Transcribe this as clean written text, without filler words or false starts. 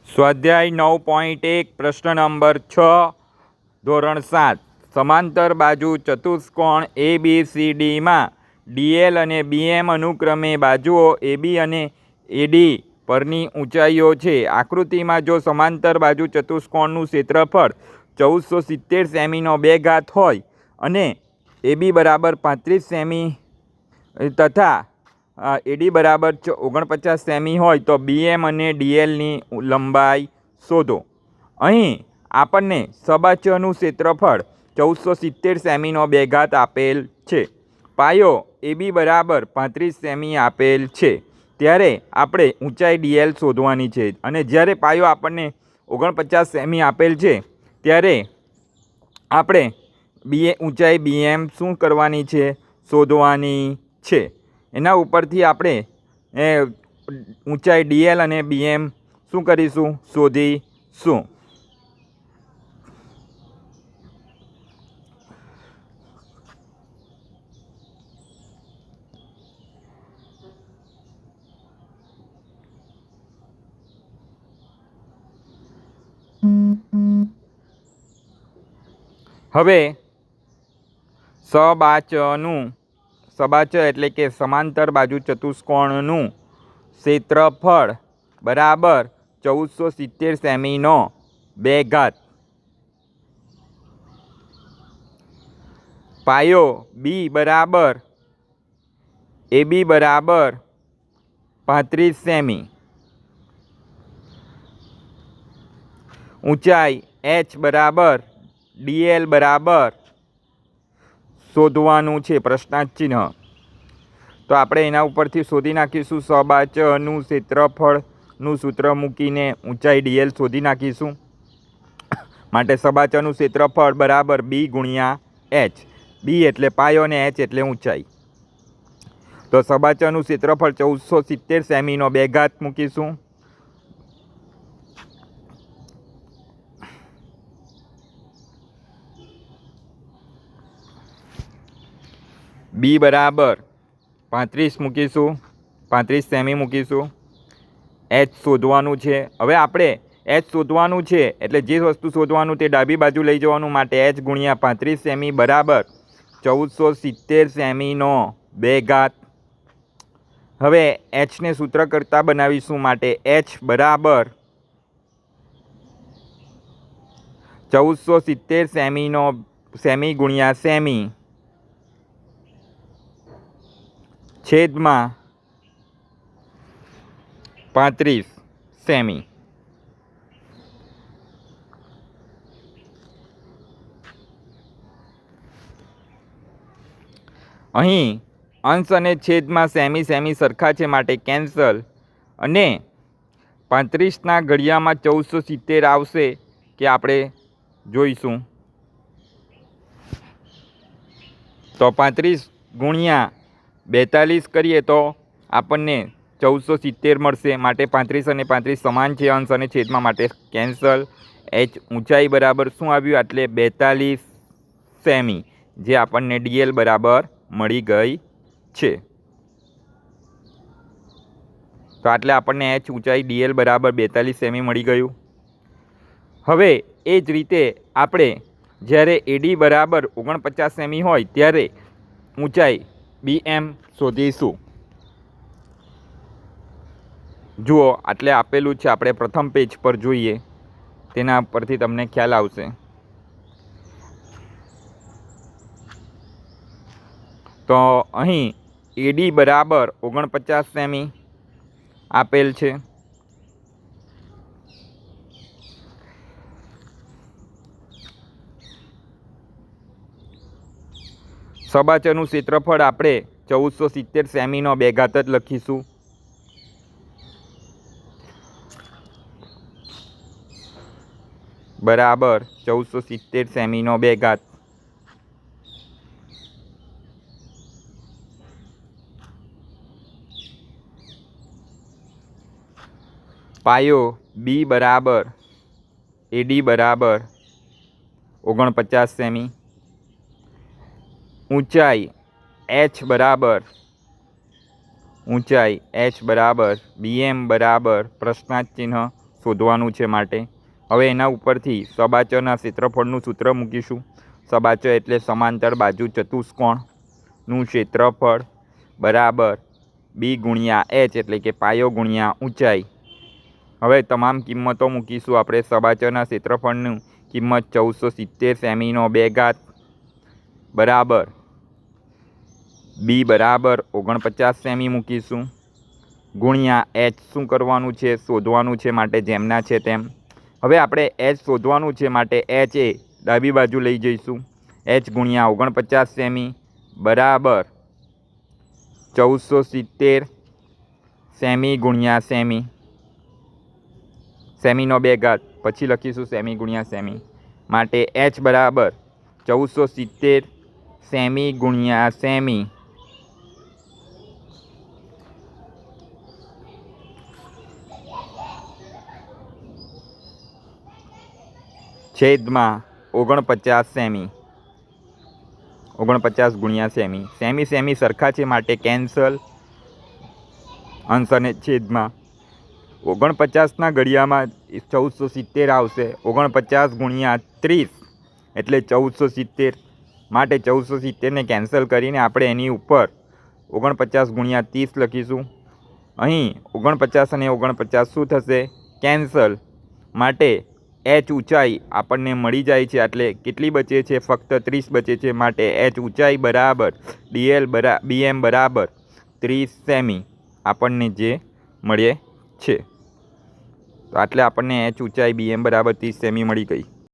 સ્વાધ્યાય 9.1 પ્રશ્ન નંબર 6 ધોરણ 7 સમાંતર બાજુ ચતુષ્કોણ ABCDમાં DL અને BM અનુક્રમે બાજુઓ AB અને AD પરની ઊંચાઈઓ છે. આકૃતિમાં જો સમાંતર બાજુ ચતુષ્કોણનું ક્ષેત્રફળ 1470 સેમીનો 2 ઘાત હોય અને AB બરાબર 35 સેમી તથા AD બરાબર 49 સેમી હોય તો BM અને DLની લંબાઈ શોધો. અહીં આપણને સબાચયનું ક્ષેત્રફળ 1470 સેમીનો 2 ઘાત આપેલ છે. પાયો AB બરાબર 35 સેમી આપેલ છે. ત્યારે આપણે ઊંચાઈ DL શોધવાની છે અને જ્યારે પાયો આપણને 49 સેમી આપેલ છે ત્યારે આપણે ઊંચાઈ BM શું કરવાની છે? શોધવાની છે. એના ઉપરથી આપણે ઊંચાઈ DL અને BM શું કરીશું? શોધીશું. હવે સબાચય એટલે કે સમાંતર બાજુ ચતુષ્કોણનું ક્ષેત્રફળ બરાબર 1470 સેમીનો 2 ઘાત. પાયો B બરાબર AB બરાબર 35 સેમી. ઊંચાઈ H બરાબર DL બરાબર શોધવાનું છે પ્રશ્નાર્થ ચિહ્ન. તો આપણે એના ઉપરથી શોધી નાખીશું. સબાચયનું ક્ષેત્રફળનું સૂત્ર મૂકીને ઊંચાઈ DL શોધી નાખીશું. માટે સબાચયનું ક્ષેત્રફળ બરાબર B ગુણ્યા H. B એટલે પાયો અને H એટલે ઊંચાઈ. તો સબાચયનું ક્ષેત્રફળ 1470 સેમીનો 2 ઘાત મૂકીશું. B બરાબર 35 મૂકીશું, 35 સેમી મૂકીશું. H શોધવાનું છે. હવે આપણે H શોધવાનું છે એટલે જે વસ્તુ શોધવાનું તે ડાબી બાજુ લઈ જવાનું. માટે H ગુણ્યા 35 સેમી બરાબર 1470 સેમીનો 2 ઘાત. હવે Hને સૂત્ર કરતા બનાવીશું. માટે H બરાબર 1470 સેમી ગુણ્યા સેમી છેદમાં 35 સેમી. અહીં અંશ અને છેદમાં સેમી સરખા છે માટે કેન્સલ. અને 35ના ઘડિયામાં 1470 આવશે કે આપણે જોઈશું. તો 35 ગુણ્યા 42 કરીએ તો આપણને 1470 મળશે. માટે 35 અને 35 સમાન છે અંશ અને છેદમાં, માટે કેન્સલ. H ઊંચાઈ બરાબર શું આવ્યું? એટલે 42 સેમી, જે આપણને DL બરાબર મળી ગઈ છે. તો એટલે આપણને H ઊંચાઈ DL બરાબર 42 સેમી મળી ગયું. હવે એ જ રીતે આપણે જ્યારે AD બરાબર 49 સેમી હોય ત્યારે ઊંચાઈ BM શોધીશું. જુઓ આટલે આપેલું છે. આપણે પ્રથમ પેજ પર જોઈએ, તેના પરથી તમને ખ્યાલ આવશે. તો અહીં AD બરાબર 49 સેમી આપેલ છે. સબાચયનું ક્ષેત્રફળ આપણે 1470 સેમીનો 2 ઘાત જ લખીશું. બરાબર 1470 સેમીનો 2 ઘાત. પાયો B બરાબર AD બરાબર 49 સેમી. ઊંચાઈ H બરાબર BM બરાબર પ્રશ્નાર્થ ચિહ્ન શોધવાનું છે માટે હવે એના ઉપરથી સબાચરના ક્ષેત્રફળનું સૂત્ર મૂકીશું. સબાચ એટલે સમાંતર બાજુ ચતુષ્કોણનું ક્ષેત્રફળ બરાબર બી ગુણ્યા એચ એટલે કે પાયો ગુણ્યા ઊંચાઈ. હવે તમામ કિંમતો મૂકીશું આપણે. સબાચરના ક્ષેત્રફળની કિંમત 1470 સેમીનો 2 બરાબર બી બરાબર 49 સેમી મૂકીશું ગુણ્યા એચ શું કરવાનું છે શોધવાનું છે માટે જેમના છે તેમ. હવે આપણે એચ શોધવાનું છે માટે એચ એ ડાબી બાજુ લઈ જઈશું. એચ ગુણ્યા 49 સેમી બરાબર 1470 સેમી ગુણ્યા સેમી, સેમીનો 2 પછી લખીશું સેમી ગુણ્યા સેમી માટે એચ બરાબર 1470 સેમી ગુણ્યા સેમી છેદમાં 49 સેમી. 49 ગુણ્યા સેમી. સેમી સેમી સરખા છે માટે કેન્સલ. અંશ અને છેદમાં 49ના ઘડિયામાં 1470 આવશે. 49 ગુણ્યા 30 એટલે 1470 માટે 1470ને કેન્સલ કરીને આપણે એની ઉપર 49 ગુણ્યા 30 લખીશું. અહીં 49 અને 49 શું થશે કેન્સલ માટે એચ ઊંચાઈ આપણને મળી જાય છે. એટલે કેટલી બચે છે ફક્ત 30 બચે છે માટે એચ ઊંચાઈ બરાબર ડીએલ બીએમ બરાબર 30 સેમી આપણને જે મળે છે. તો આટલે આપણને એચ ઊંચાઈ બીએમ બરાબર 30 સેમી મળી ગઈ.